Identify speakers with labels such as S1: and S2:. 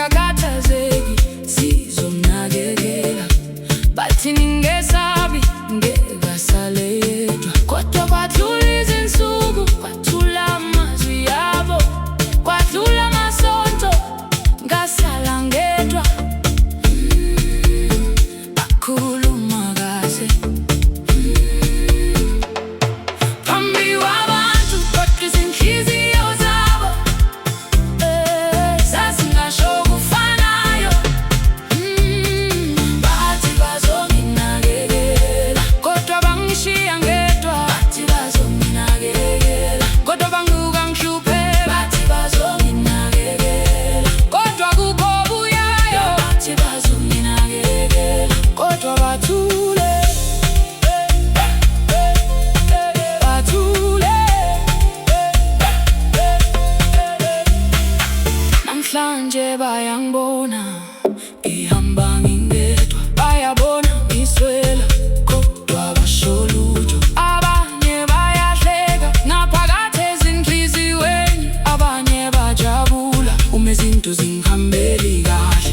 S1: singakhathazeki, sizomnakekela. Bathi ningesabi, ngeke asale yedwa. Kodwa kwadlula izinsuku, kwathula amazwi yabo, kwadlula amasonto, ngasala ngedwa. Bakhuluma kahle phambi kwabantu, kodwa izinhliziyo zabo zazingasho okufanayo. Bathi bazonginakekela, kodwa bangishiya ngedwa. Bathi bazonginakekela, kodwa bangangihlupheka. Bathi bazonginakekela, kodwa kukho obuyayo. Bathi bazonginakekela, kodwa bathule, bathule. Namhlanje bayangibona ngihamba ngingedwa, bayabona ngiswela, kodwa basho lutho. Abanye bayahleka naphakathi ezinhliziyweni, abanye bajabula uma izinto zingihambeli kahle.